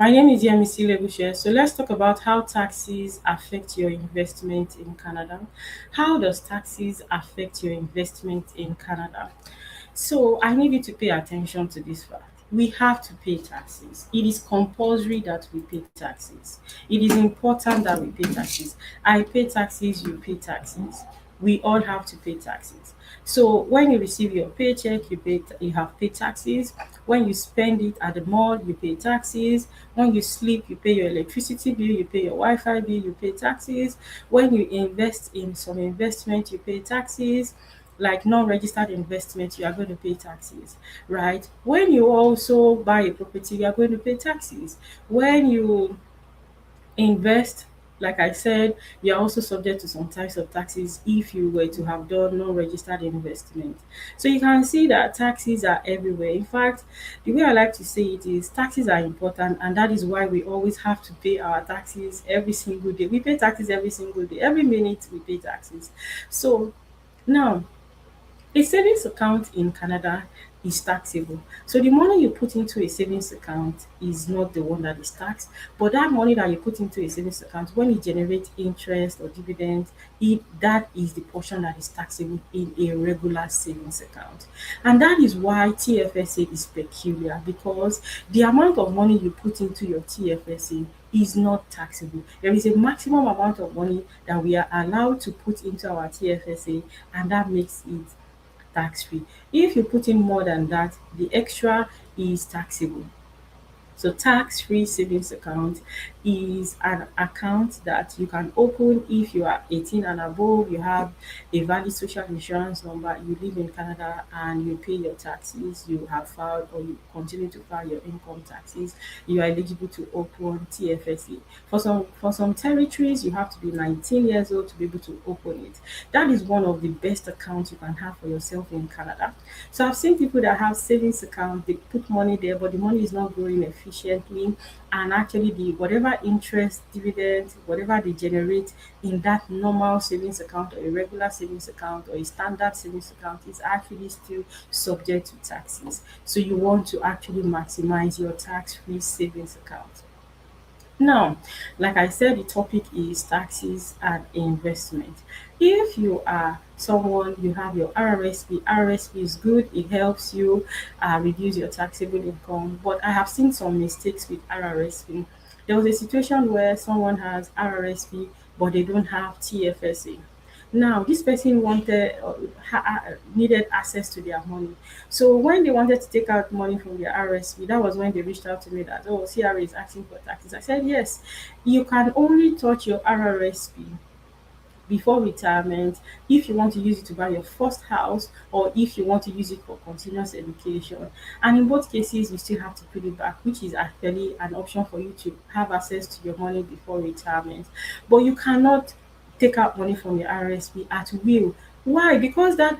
My name is Yemisi Lebushe. So let's talk about how taxes affect your investment in Canada. How does taxes affect your investment in Canada? So I need you to pay attention to this fact. We have to pay taxes. It is compulsory that we pay taxes. It is important that we pay taxes. I pay taxes, you pay taxes. We all have to pay taxes. So when you receive your paycheck, you have paid taxes. When you spend it at the mall, you pay taxes. When you sleep, you pay your electricity bill, you pay your Wi-Fi bill, you pay taxes. When you invest in some investment, you pay taxes. Like non-registered investment, you are going to pay taxes, right? When you also buy a property, you are going to pay taxes. When you invest, like I said, you're also subject to some types of taxes if you were to have done non-registered investment. So you can see that taxes are everywhere. In fact, the way I like to say it is taxes are important, and that is why we always have to pay our taxes every single day. We pay taxes every single day. Every minute we pay taxes. So now, a savings account in Canada is taxable. So the money you put into a savings account is not the one that is taxed, but that money that you put into a savings account, when it generates interest or dividends, that is the portion that is taxable in a regular savings account. And that is why TFSA is peculiar, because the amount of money you put into your TFSA is not taxable. There is a maximum amount of money that we are allowed to put into our TFSA, and that makes it tax free. If you put in more than that, the extra is taxable. So tax-free savings account is an account that you can open if you are 18 and above, you have a valid social insurance number, you live in Canada and you pay your taxes, you have filed or you continue to file your income taxes, you are eligible to open TFSA. For some territories, you have to be 19 years old to be able to open it. That is one of the best accounts you can have for yourself in Canada. So I've seen people that have savings account, they put money there, but the money is not growing efficiently. And actually, the whatever interest, dividends, whatever they generate in that normal savings account or a regular savings account or a standard savings account is actually still subject to taxes. So you want to actually maximize your tax-free savings account. Now, like I said, the topic is taxes and investment. If you are someone, you have your RRSP, RRSP is good, it helps you reduce your taxable income. But I have seen some mistakes with RRSP. There was a situation where someone has RRSP, but they don't have TFSA. Now, this person needed access to their money. So when they wanted to take out money from their RSP, that was when they reached out to me that, oh, CRA is asking for taxes. I said, yes, you can only touch your RRSP before retirement if you want to use it to buy your first house or if you want to use it for continuous education. And in both cases, you still have to put it back, which is actually an option for you to have access to your money before retirement. But you cannot take out money from your RSP at will. Why? Because that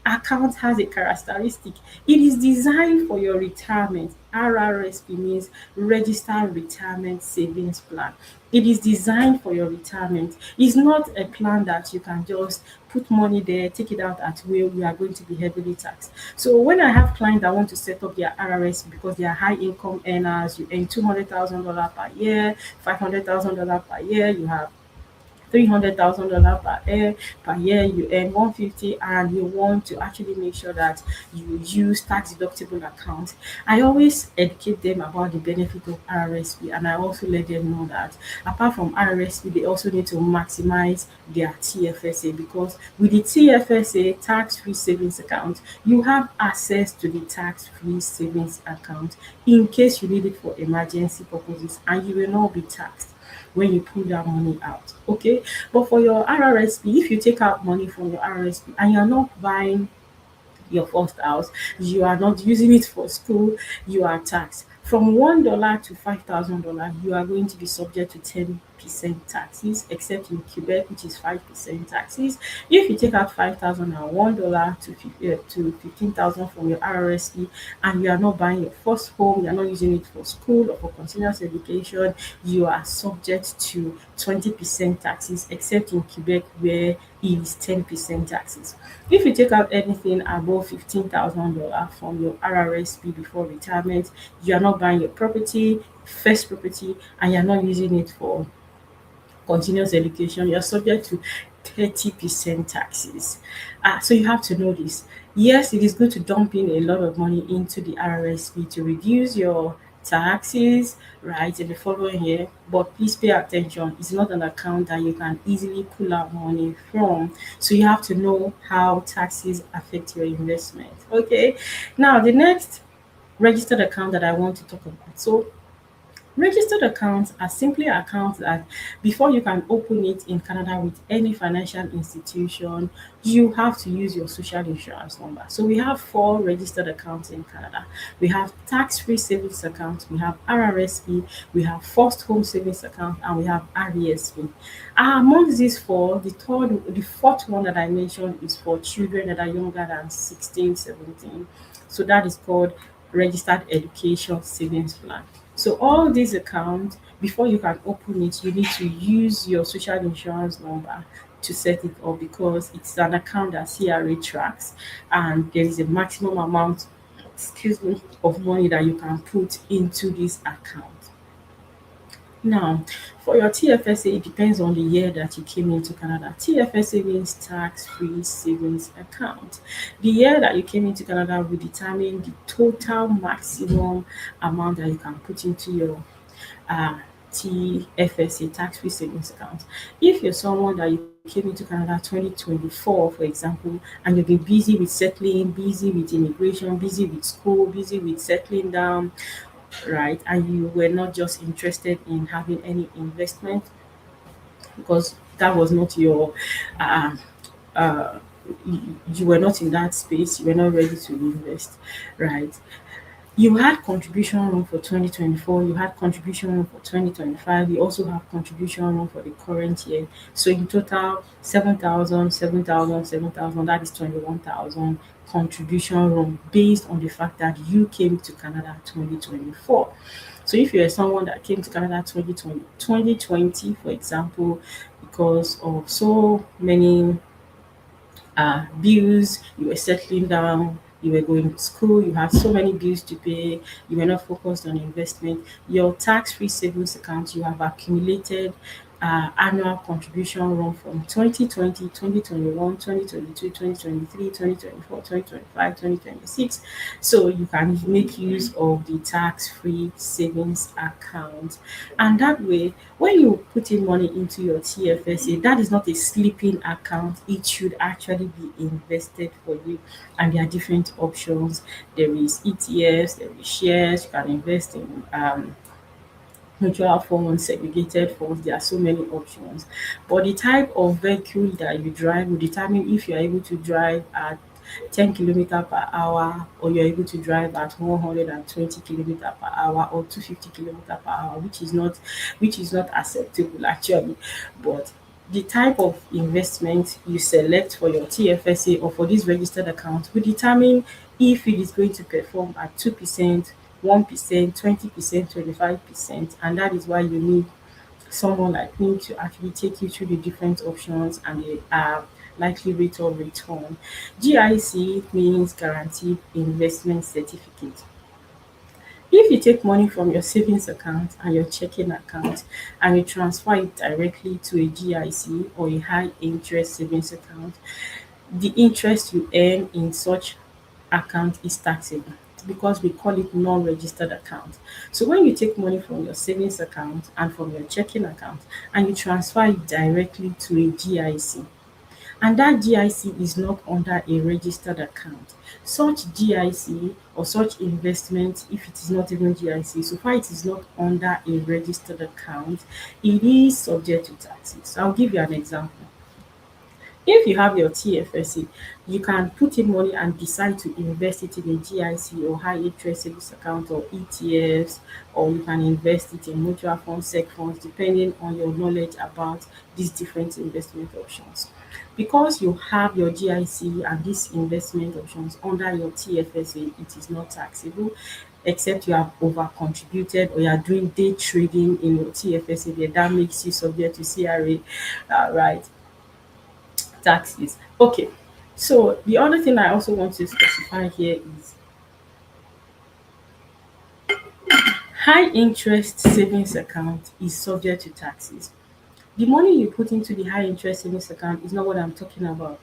account has a characteristic. It is designed for your retirement. RRSP means Registered Retirement Savings Plan. It is designed for your retirement. It's not a plan that you can just put money there, take it out at will. You are going to be heavily taxed. So when I have clients that want to set up their RRSP because they are high income earners, you earn $200,000 per year, $500,000 per year, you have $300,000 per year, you earn 150, and you want to actually make sure that you use tax deductible accounts. I always educate them about the benefit of RRSP, and I also let them know that apart from RRSP, they also need to maximize their TFSA, because with the TFSA, tax-free savings account, you have access to the tax-free savings account in case you need it for emergency purposes, and you will not be taxed when you pull that money out. Okay. But for your RRSP, if you take out money from your RRSP and you're not buying your first house, you are not using it for school, you are taxed. From $1 to $5,000, you are going to be subject to 10% taxes, except in Quebec, which is 5% taxes. If you take out 5,000 and $1 to 15,000 from your RRSP, and you are not buying your first home, you are not using it for school or for continuous education, you are subject to 20% taxes, except in Quebec, where it is 10% taxes. If you take out anything above $15,000 from your RRSP before retirement, you are not buying your property, first property and you're not using it for continuous education, you're subject to 30% taxes. So you have to know this. Yes, it is good to dump in a lot of money into the RRSP to reduce your taxes, right, in the following year. But please pay attention. It's not an account that you can easily pull out money from. So you have to know how taxes affect your investment. Okay. Now the next registered account that I want to talk about. So registered accounts are simply accounts that before you can open it in Canada with any financial institution, you have to use your social insurance number. So we have four registered accounts in Canada. We have tax-free savings account, we have RRSP, we have first home savings account, and we have RESP. Amongst these four, the fourth one that I mentioned is for children that are younger than 16, 17. So that is called registered education savings plan. So all these accounts, before you can open it, you need to use your social insurance number to set it up because it's an account that CRA tracks and there is a maximum amount, excuse me, of money that you can put into this account. Now, for your TFSA, it depends on the year that you came into Canada. TFSA means tax-free savings account. The year that you came into Canada will determine the total maximum amount that you can put into your uh, TFSA, tax-free savings account. If you're someone that you came into Canada 2024, for example, and you've been busy with settling, busy with immigration, busy with school, busy with settling down, right? And you were not just interested in having any investment because that was not your, uh, uh, you were not in that space, you were not ready to invest, right? You had contribution room for 2024, you had contribution room for 2025, you also have contribution room for the current year. So in total, 7,000, 7,000, 7,000. That is 21,000 contribution room based on the fact that you came to Canada 2024. So if you're someone that came to Canada 2020, for example, because of so many bills, you were settling down, you were going to school, you had so many bills to pay, you were not focused on investment. Your tax free savings account, you have accumulated annual contribution run from 2020, 2021, 2022, 2023, 2024, 2025, 2026. So you can make use of the tax free savings account. And that way, when you put in money into your TFSA, that is not a sleeping account. It should actually be invested for you. And there are different options. There is ETFs, there is shares. You can invest in mutual funds, segregated funds. There are so many options. But the type of vehicle that you drive will determine if you are able to drive at 10 kilometer per hour or you're able to drive at 120 kilometer per hour or 250 kilometer per hour, which is not acceptable actually. But the type of investment you select for your TFSA or for this registered account will determine if it is going to perform at 2%, 1%, 20%, 25%. And that is why you need someone like me to actually take you through the different options and the likely rate of return. GIC means Guaranteed Investment Certificate. If you take money from your savings account and your checking account and you transfer it directly to a GIC or a high interest savings account, the interest you earn in such account is taxable because we call it non-registered account. So when you take money from your savings account and from your checking account and you transfer it directly to a GIC, and that GIC is not under a registered account. Such GIC or such investment, if it is not even GIC, so far it is not under a registered account, it is subject to taxes. I'll give you an example. If you have your TFSA, you can put in money and decide to invest it in a GIC or high interest savings account or ETFs, or you can invest it in mutual funds, sec funds, depending on your knowledge about these different investment options. Because you have your GIC and these investment options under your TFSA, it is not taxable except you have over contributed or you are doing day trading in your TFSA, then that makes you subject to CRA, right? Taxes. Okay. So the other thing I also want to specify here is High interest savings account is subject to taxes. The money you put into the high interest savings account is not what I'm talking about.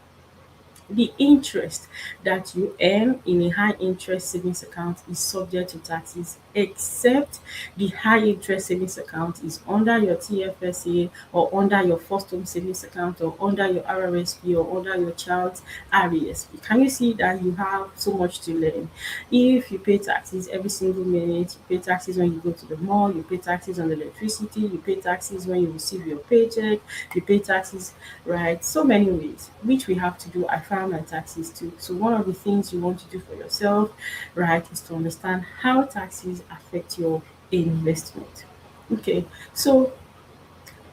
The interest that you earn in a high interest savings account is subject to taxes, except the high interest savings account is under your TFSA or under your first home savings account or under your RRSP or under your child's RESP. Can you see that you have so much to learn? If you pay taxes every single minute, you pay taxes when you go to the mall, you pay taxes on the electricity, you pay taxes when you receive your paycheck, you pay taxes, right? So many ways which we have to do. I file my taxes too. So one of the things you want to do for yourself, right, is to understand how taxes affect your investment. Okay, so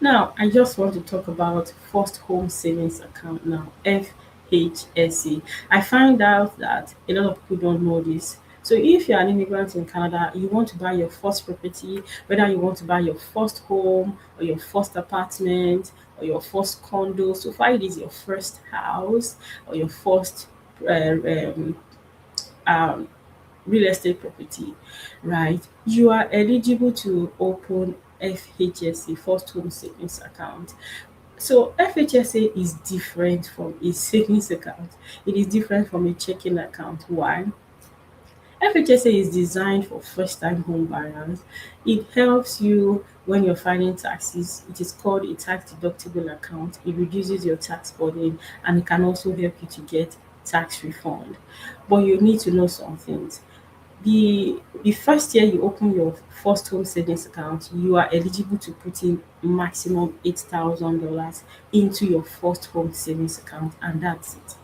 now I just want to talk about first home savings account now, FHSA. I find out that a lot of people don't know this. So if you're an immigrant in Canada, you want to buy your first property, whether you want to buy your first home or your first apartment or your first condo, so far it is your first house or your first uh, um, um, real estate property, right? You are eligible to open FHSA, first home savings account. So FHSA is different from a savings account. It is different from a checking account. Why? FHSA is designed for first-time home buyers. It helps you when you're filing taxes. It is called a tax deductible account. It reduces your tax burden and it can also help you to get tax refund. But you need to know some things. The first year you open your first home savings account, you are eligible to put in maximum $8,000 into your first home savings account, and that's it.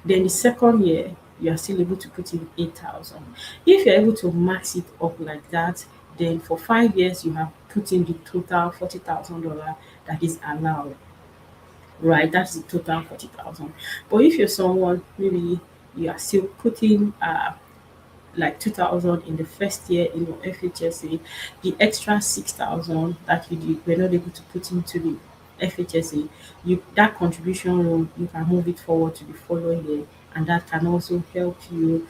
Then the second year, you are still able to put in 8,000. If you're able to max it up like that, then for 5 years you have put in the total $40,000 that is allowed. Right, that's the total 40,000. But if you're someone maybe you are still putting like 2,000 in the first year in your FHSA, the extra 6,000 that were not able to put into the FHSA, you that contribution loan, you can move it forward to the following year, and that can also help you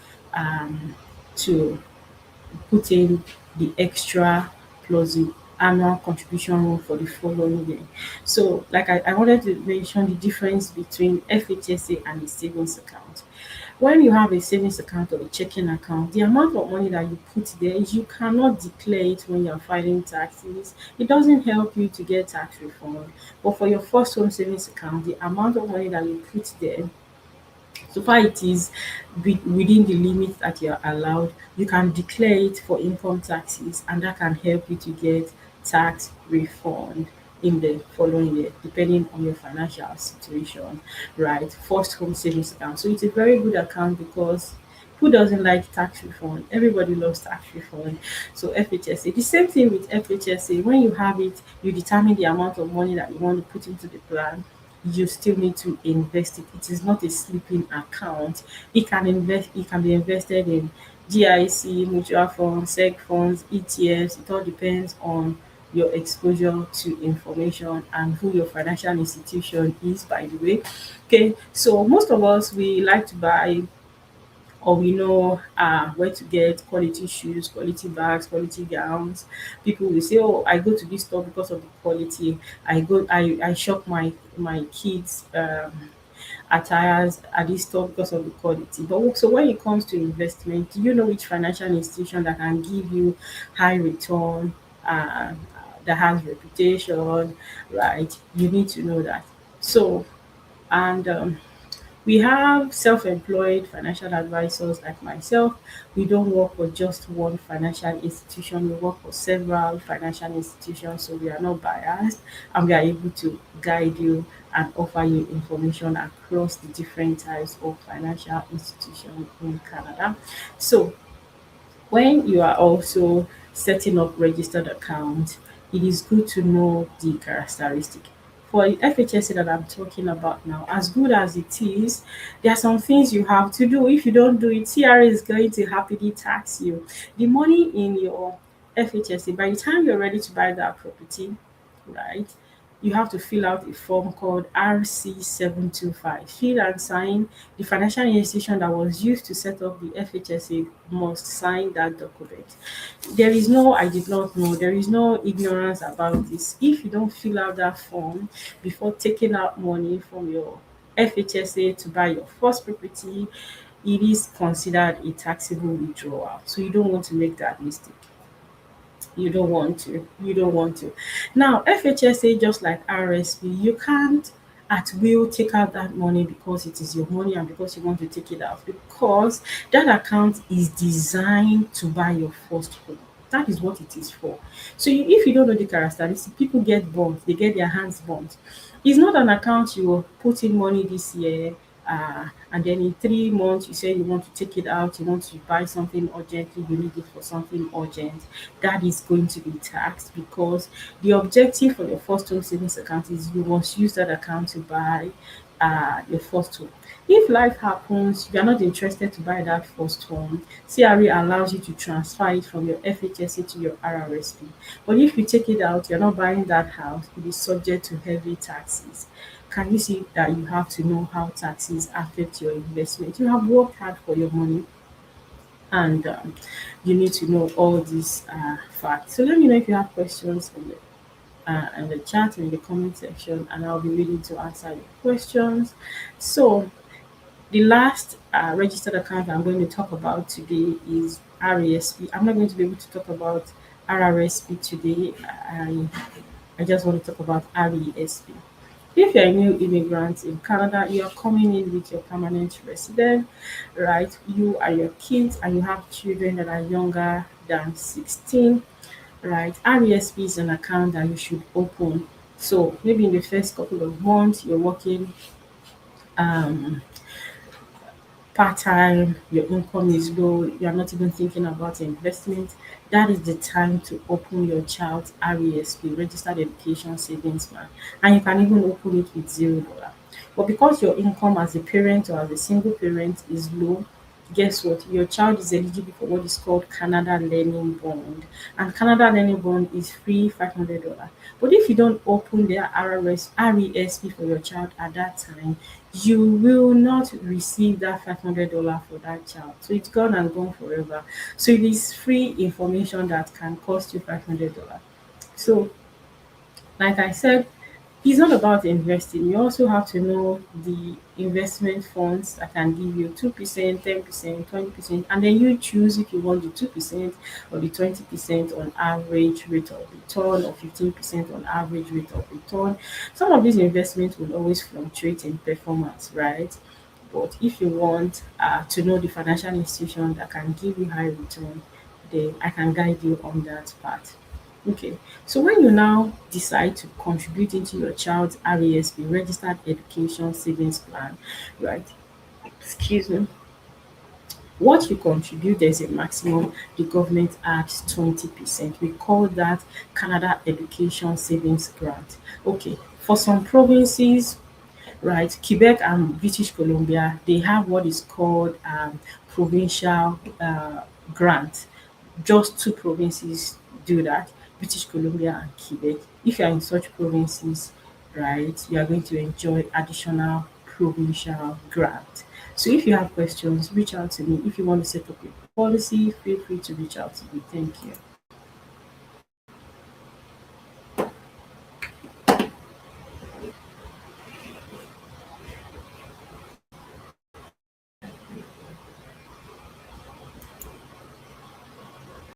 to put in the extra plus the annual contribution loan for the following year. So, like I wanted to mention the difference between FHSA and a savings account. When you have a savings account or a checking account, the amount of money that you put there, you cannot declare it when you're filing taxes. It doesn't help you to get tax refund. But for your first home savings account, the amount of money that you put there, so far it is within the limits that you're allowed, you can declare it for income taxes, and that can help you to get tax refund in the following year, depending on your financial situation, right? First home savings account. So it's a very good account because who doesn't like tax refund? Everybody loves tax refund. So FHSA, the same thing with FHSA. When you have it, you determine the amount of money that you want to put into the plan. You still need to invest it. It is not a sleeping account. It can be invested in GIC, mutual funds, seg funds, ETFs. It all depends on your exposure to information and who your financial institution is, by the way. Okay, so most of us we like to buy, or we know where to get quality shoes, quality bags, quality gowns. People will say, "Oh, I go to this store because of the quality. I shop my kids attires at this store because of the quality." But so when it comes to investment, do you know which financial institution that can give you high return, that has reputation, right? You need to know that. So and we have self-employed financial advisors like myself. We don't work for just one financial institution. We work for several financial institutions, so we are not biased, and we are able to guide you and offer you information across the different types of financial institutions in Canada. So when you are also setting up registered account, it is good to know the characteristic. For the FHSA that I'm talking about now, as good as it is, there are some things you have to do. If you don't do it, CRA is going to happily tax you. The money in your FHSA, by the time you're ready to buy that property, right? you have to fill out a form called RC725. Fill and sign. The financial institution that was used to set up the FHSA must sign that document. There is no I did not know, there is no ignorance about this. If you don't fill out that form before taking out money from your FHSA to buy your first property, it is considered a taxable withdrawal. So you don't want to make that mistake. You don't want to. You don't want to. Now, FHSA, just like RSP, you can't at will take out that money because it is your money and because you want to take it out, because that account is designed to buy your first home. That is what it is for. So if you don't know the characteristics, people get burnt, they get their hands burnt. It's not an account you will put in money this year, and then in 3 months you say you want to take it out, you want to buy something urgently, you need it for something urgent. That is going to be taxed, because the objective for your first home savings account is you must use that account to buy your first home. If life happens, you are not interested to buy that first home, CRA allows you to transfer it from your FHSA to your RRSP. But if you take it out, you're not buying that house, it is subject to heavy taxes. Can you see that you have to know how taxes affect your investment? You have worked hard for your money, and you need to know all these facts. So let me know if you have questions in the chat, in the comment section, and I'll be willing to answer your questions. So the last registered account I'm going to talk about today is RASP. I'm not going to be able to talk about RRSP today. I just want to talk about RESP. If you're a new immigrant in Canada, you are coming in with your permanent resident, right? You are your kids and you have children that are younger than 16, right? RESP is an account that you should open. So maybe in the first couple of months, you're working um, part-time, your income is low, you're not even thinking about investment, that is the time to open your child's RESP, Registered Education Savings Plan. And you can even open it with $0. But because your income as a parent or as a single parent is low, guess what? Your child is eligible for what is called Canada Learning Bond. And Canada Learning Bond is free $500. But if you don't open their RESP for your child at that time, you will not receive that $500 for that child. So it's gone and gone forever. So it is free information that can cost you $500. So, like I said, it's not about investing. You also have to know the investment funds that can give you 2%, 10%, 20%, and then you choose if you want the 2% or the 20% on average rate of return, or 15% on average rate of return. Some of these investments will always fluctuate in performance, right? But if you want to know the financial institution that can give you high return, then I can guide you on that part. Okay, so when you now decide to contribute into your child's RESP, Registered Education Savings Plan, right? Excuse me. What you contribute, there's a maximum. The government adds 20%. We call that Canada Education Savings Grant. Okay, for some provinces, right, Quebec and British Columbia, they have what is called provincial grant. Just two provinces do that, British Columbia and Quebec. If you are in such provinces, right, you are going to enjoy additional provincial grant. So if you have questions, reach out to me. If you want to set up a policy, feel free to reach out to me. Thank you.